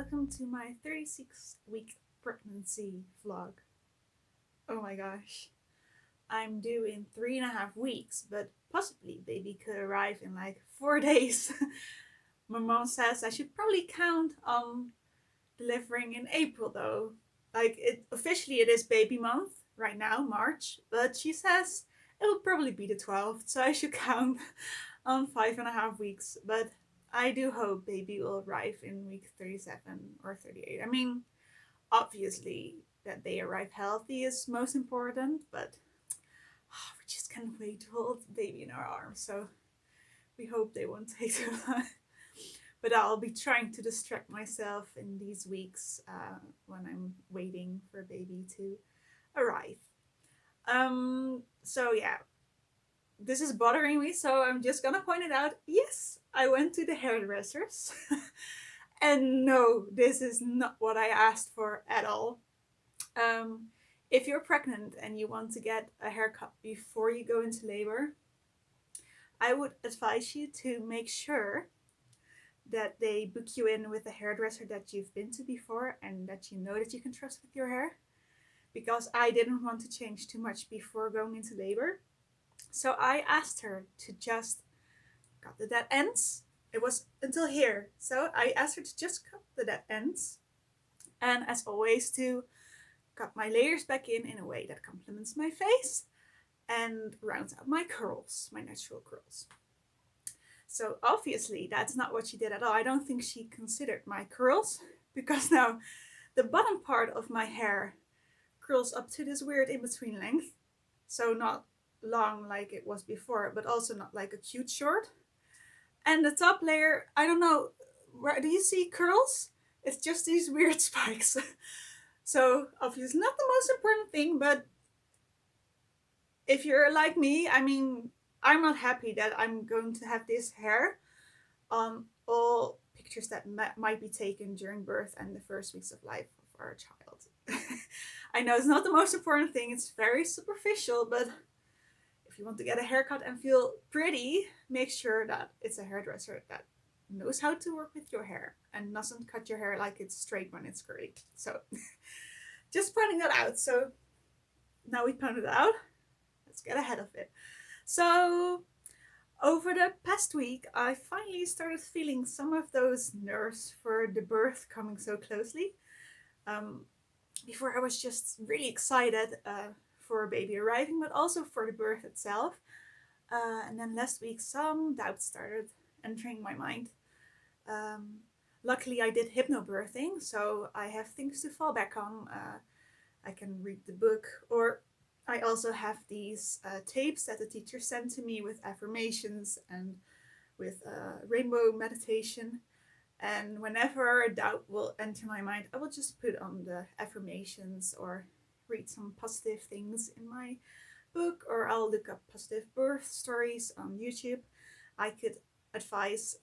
welcome to my 36-week pregnancy vlog. Oh my gosh, I'm due in 3.5 weeks, but possibly baby could arrive in like 4 days. My mom says I should probably count on delivering in April though. Like it is baby month right now, March, but she says it will probably be the 12th, so I should count on 5.5 weeks. But I do hope baby will arrive in week 37 or 38. I mean, obviously, that they arrive healthy is most important, but we just can't wait to hold the baby in our arms. So we hope they won't take too long. But I'll be trying to distract myself in these weeks when I'm waiting for baby to arrive. So yeah, this is bothering me, so I'm just gonna point it out. Yes, I went to the hairdressers. And no, this is not what I asked for at all. Um, if you're pregnant and you want to get a haircut before you go into labor, I would advise you to make sure that they book you in with a hairdresser that you've been to before and that you know that you can trust with your hair. Because I didn't want to change too much before going into labor. So I asked her to just cut the dead ends. It was until here. So I asked her to just cut the dead ends. And as always, to cut my layers back in a way that complements my face and rounds out my curls, my natural curls. So obviously that's not what she did at all. I don't think she considered my curls because now the bottom part of my hair curls up to this weird in-between length. So not long like it was before, but also not like a cute short. And the top layer, I don't know, where do you see curls? It's just these weird spikes. So obviously not the most important thing, but if you're like me, I mean, I'm not happy that I'm going to have this hair on all pictures that might be taken during birth and the first weeks of life of our child. I know it's not the most important thing, it's very superficial, but if you want to get a haircut and feel pretty, make sure that it's a hairdresser that knows how to work with your hair and doesn't cut your hair like it's straight when it's curly. So just pointing that out. So now we pointed it out, let's get ahead of it. So over the past week, I finally started feeling some of those nerves for the birth coming so closely. Before I was just really excited for a baby arriving, but also for the birth itself. And then last week, some doubts started entering my mind. Luckily, I did hypnobirthing, so I have things to fall back on. I can read the book, or I also have these tapes that the teacher sent to me with affirmations and with rainbow meditation. And whenever a doubt will enter my mind, I will just put on the affirmations or read some positive things in my book, or I'll look up positive birth stories on YouTube. I could advise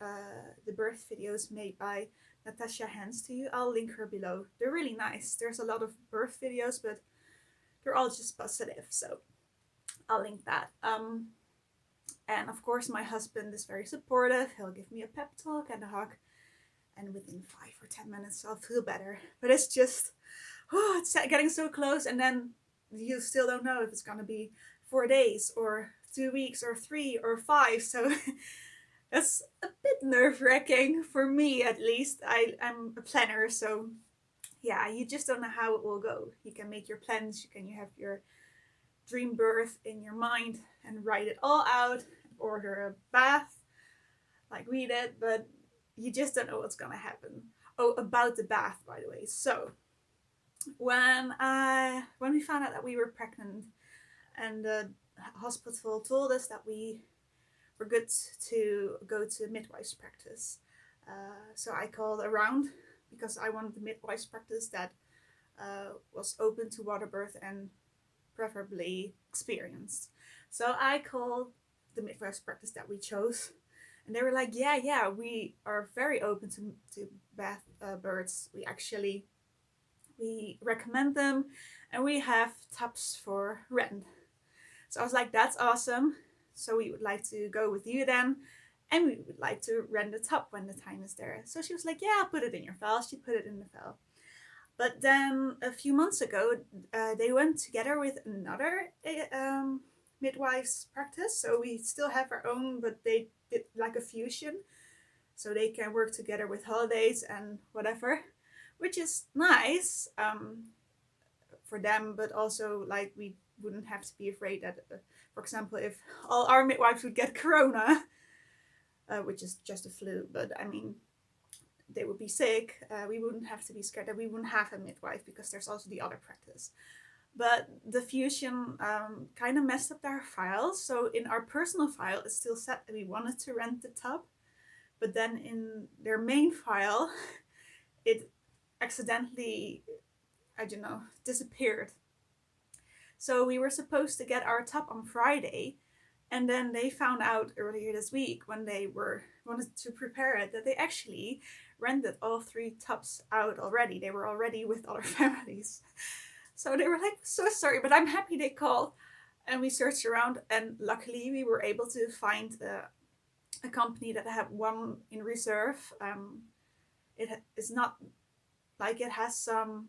the birth videos made by Natasha Hans to you. I'll link her below. They're really nice. There's a lot of birth videos, but they're all just positive, so I'll link that. And of course, my husband is very supportive. He'll give me a pep talk and a hug, and within 5 or 10 minutes, I'll feel better. But it's just, it's getting so close, and then you still don't know if it's gonna be 4 days or 2 weeks or 3 or 5. So that's a bit nerve-wracking for me, at least. I'm a planner, so yeah, you just don't know how it will go. You can make your plans, you have your dream birth in your mind and write it all out, order a bath like we did, but you just don't know what's gonna happen. Oh, about the bath, by the way. So when we found out that we were pregnant and the hospital told us that we were good to go to midwife's practice, so I called around because I wanted the midwife's practice that was open to water birth and preferably experienced. So I called the midwife's practice that we chose, and they were like, yeah, we are very open to bath births. We recommend them, and we have tubs for rent. So I was like, that's awesome. So we would like to go with you then. and we would like to rent a tub when the time is there. So she was like, yeah, I'll put it in your file. She put it in the file. But then a few months ago, they went together with another midwife's practice. So we still have our own, but they did like a fusion. So they can work together with holidays and whatever, which is nice for them, but also like we wouldn't have to be afraid that, for example, if all our midwives would get corona, which is just a flu, but I mean, they would be sick, we wouldn't have to be scared that we wouldn't have a midwife because there's also the other practice. But the fusion kind of messed up our files. So in our personal file, it still said that we wanted to rent the tub, but then in their main file, it accidentally, I don't know, disappeared. So we were supposed to get our tub on Friday, and then they found out earlier this week when they wanted to prepare it that they actually rented all 3 tubs out already. They were already with other families. So they were like, so sorry, but I'm happy they called. And we searched around, and luckily we were able to find a company that had one in reserve. It is not like it has some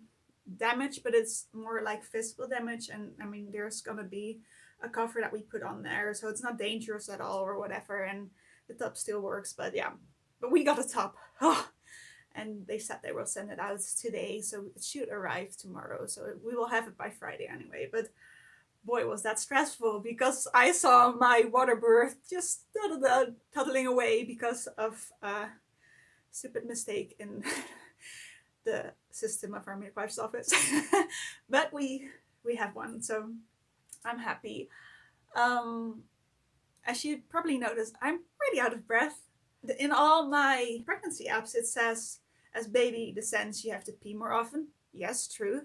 damage, but it's more like physical damage. And I mean, there's gonna be a cover that we put on there, so it's not dangerous at all or whatever. And the tub still works, but yeah. But we got a tub. Oh, and they said they will send it out today, so it should arrive tomorrow. So we will have it by Friday anyway. But boy, was that stressful because I saw my water birth just toddling away because of a stupid mistake in the system of our midwife's office. But we have one, so I'm happy. As you probably noticed, I'm really out of breath. In all my pregnancy apps, it says as baby descends, you have to pee more often. Yes, true.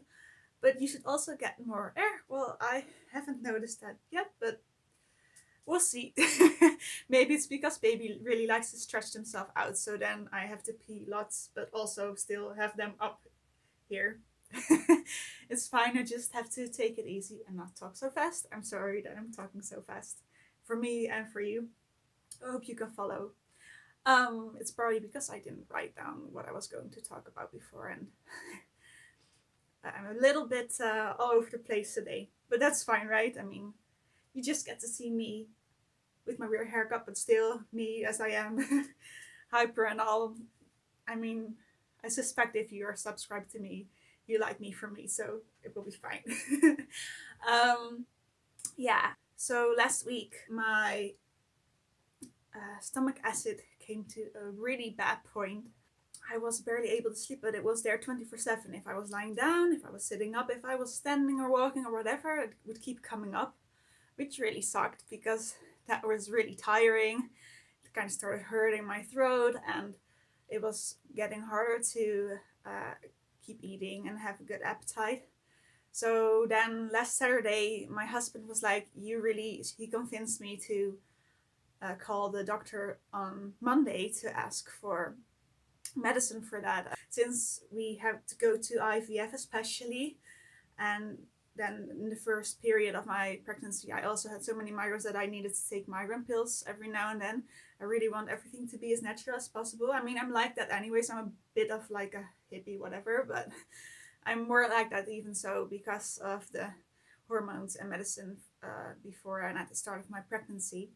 But you should also get more air. Well, I haven't noticed that yet, but we'll see. Maybe it's because baby really likes to stretch himself out, so then I have to pee lots, but also still have them up here. It's fine, I just have to take it easy and not talk so fast. I'm sorry that I'm talking so fast. For me and for you. I hope you can follow. It's probably because I didn't write down what I was going to talk about before, and I'm a little bit all over the place today. But that's fine, right? I mean, you just get to see me with my weird haircut, but still me as I am, hyper and all. I mean, I suspect if you are subscribed to me, you like me for me, so it will be fine. Yeah, so last week my stomach acid came to a really bad point. I was barely able to sleep, but it was there 24/7. If I was lying down, if I was sitting up, if I was standing or walking or whatever, it would keep coming up, which really sucked because that was really tiring. It kind of started hurting my throat, and it was getting harder to keep eating and have a good appetite. So then last Saturday, my husband was like, he convinced me to call the doctor on Monday to ask for medicine for that. Since we have to go to IVF especially, and then in the first period of my pregnancy, I also had so many migraines that I needed to take migraine pills every now and then. I really want everything to be as natural as possible. I mean, I'm like that anyways. I'm a bit of like a hippie, whatever, but I'm more like that even so because of the hormones and medicine before and at the start of my pregnancy.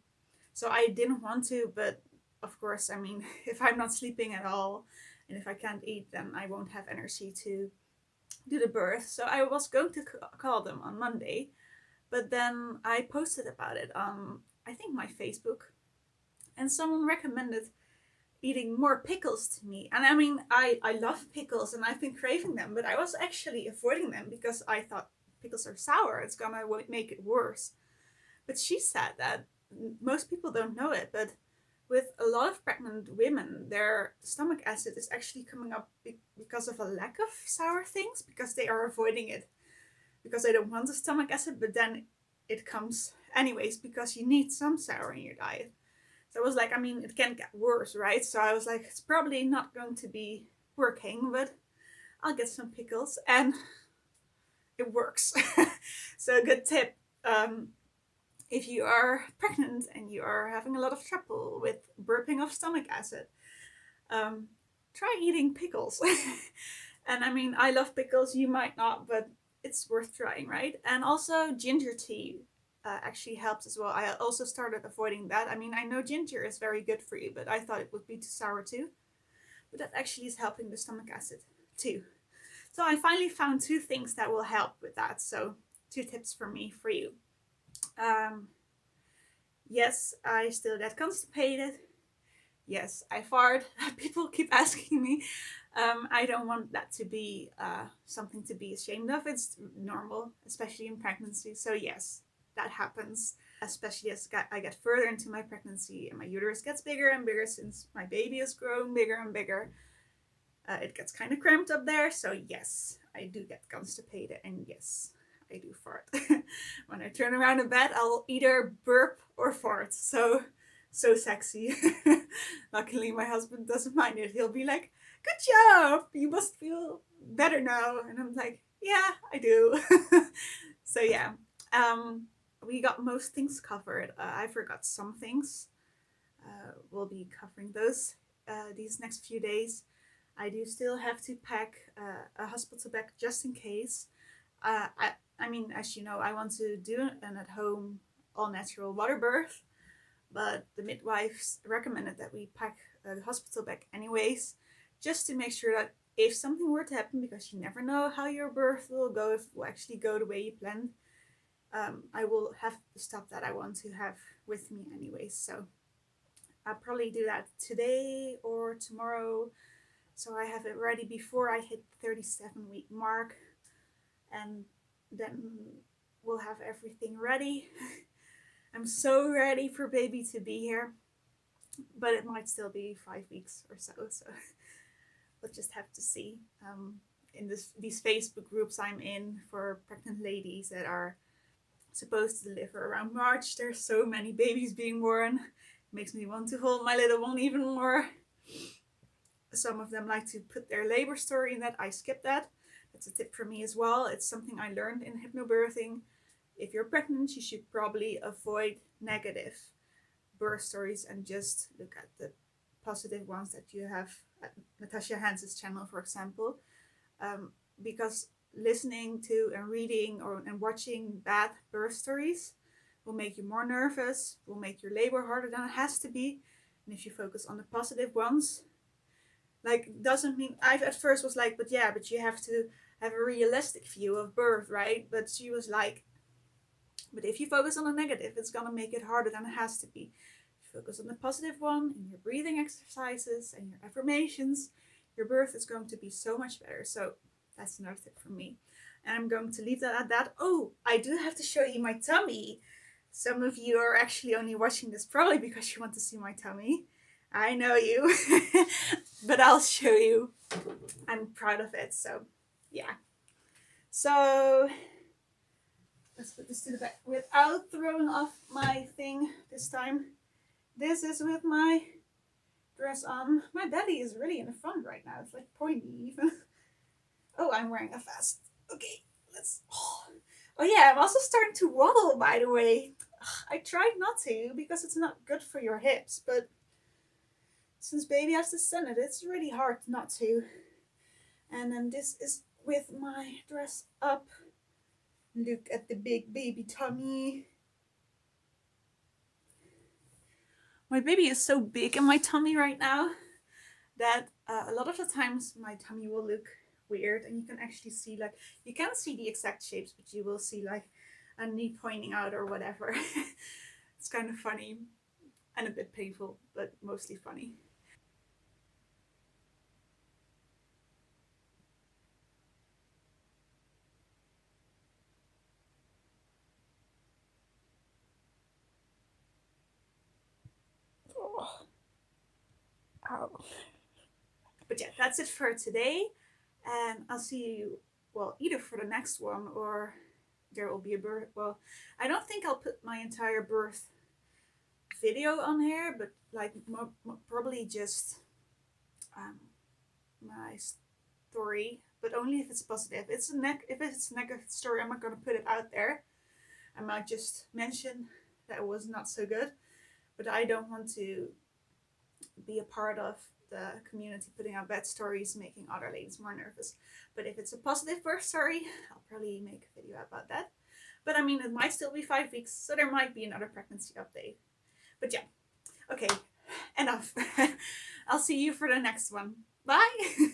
So I didn't want to, but of course, I mean, if I'm not sleeping at all and if I can't eat, then I won't have energy to do the birth. So I was going to call them on Monday, but then I posted about it on, I think, my Facebook, and someone recommended eating more pickles to me. And I mean, I love pickles and I've been craving them, but I was actually avoiding them because I thought pickles are sour. It's gonna make it worse. But she said that most people don't know it, but with a lot of pregnant women, their stomach acid is actually coming up because of a lack of sour things, because they are avoiding it because they don't want the stomach acid, but then it comes anyways because you need some sour in your diet. So I was like, I mean, it can get worse, right? So I was like, it's probably not going to be working, but I'll get some pickles, and it works. So a good tip, if you are pregnant and you are having a lot of trouble with burping of stomach acid, um, try eating pickles. And I mean, I love pickles, you might not, but it's worth trying, right? And also, ginger tea actually helps as well. I also started avoiding that. I mean, I know ginger is very good for you, but I thought it would be too sour too. But that actually is helping the stomach acid too. So I finally found two things that will help with that. So, two tips for me for you. Um, yes, I still get constipated. Yes, I fart. People keep asking me. I don't want that to be something to be ashamed of. It's normal, especially in pregnancy. So, yes, that happens, especially as I get further into my pregnancy and my uterus gets bigger and bigger since my baby is growing bigger and bigger. It gets kind of cramped up there. So, yes, I do get constipated. And yes, I do fart. When I turn around in bed, I'll either burp or fart. So sexy. Luckily, my husband doesn't mind it. He'll be like, "Good job. You must feel better now." And I'm like, "Yeah, I do." So yeah, we got most things covered. I forgot some things. We'll be covering those these next few days. I do still have to pack a hospital bag just in case. I mean, as you know, I want to do an at-home all-natural water birth, but the midwives recommended that we pack a hospital bag anyways, just to make sure that if something were to happen, because you never know how your birth will go, if it will actually go the way you planned, I will have the stuff that I want to have with me anyways. So I'll probably do that today or tomorrow, so I have it ready before I hit the 37-week mark, and then we'll have everything ready. I'm so ready for baby to be here, but it might still be 5 weeks or so. So we'll just have to see. In these Facebook groups I'm in for pregnant ladies that are supposed to deliver around March, there's so many babies being born. It makes me want to hold my little one even more. Some of them like to put their labor story in that. I skip that. That's a tip for me as well. It's something I learned in hypnobirthing. If you're pregnant, you should probably avoid negative birth stories and just look at the positive ones that you have at Natasha Hans's channel, for example. Because listening to and reading and watching bad birth stories will make you more nervous, will make your labor harder than it has to be. And if you focus on the positive ones, like, doesn't mean, I at first was like, but yeah, but you have to have a realistic view of birth, right? But she was like, but if you focus on the negative, it's gonna make it harder than it has to be. If you focus on the positive one in your breathing exercises and your affirmations, your birth is going to be so much better. So that's another tip from me. And I'm going to leave that at that. Oh, I do have to show you my tummy. Some of you are actually only watching this probably because you want to see my tummy. I know you. But I'll show you. I'm proud of it. So yeah. So let's put this to the back without throwing off my thing this time. This is with my dress on. My belly is really in the front right now. It's like pointy even. Oh, I'm wearing a vest. Okay, let's. Oh yeah, I'm also starting to waddle, by the way. I tried not to because it's not good for your hips, but since baby has descended, it's really hard not to. And then this is with my dress up. Look at the big baby tummy. My baby is so big in my tummy right now that a lot of the times my tummy will look weird, and you can actually see, like, you can't see the exact shapes, but you will see like a knee pointing out or whatever. It's kind of funny and a bit painful, but mostly funny. Oh, ow. But yeah, that's it for today, and I'll see you, well, either for the next one or there will be a birth. Well, I don't think I'll put my entire birth video on here, but like probably just um, my story, but only if it's positive. If it's a negative story, I'm not gonna put it out there. I might just mention that was not so good. But I don't want to be a part of the community putting out bad stories, making other ladies more nervous. But if it's a positive birth story, I'll probably make a video about that. But I mean, it might still be 5 weeks, so there might be another pregnancy update. But yeah, okay, enough. I'll see you for the next one. Bye!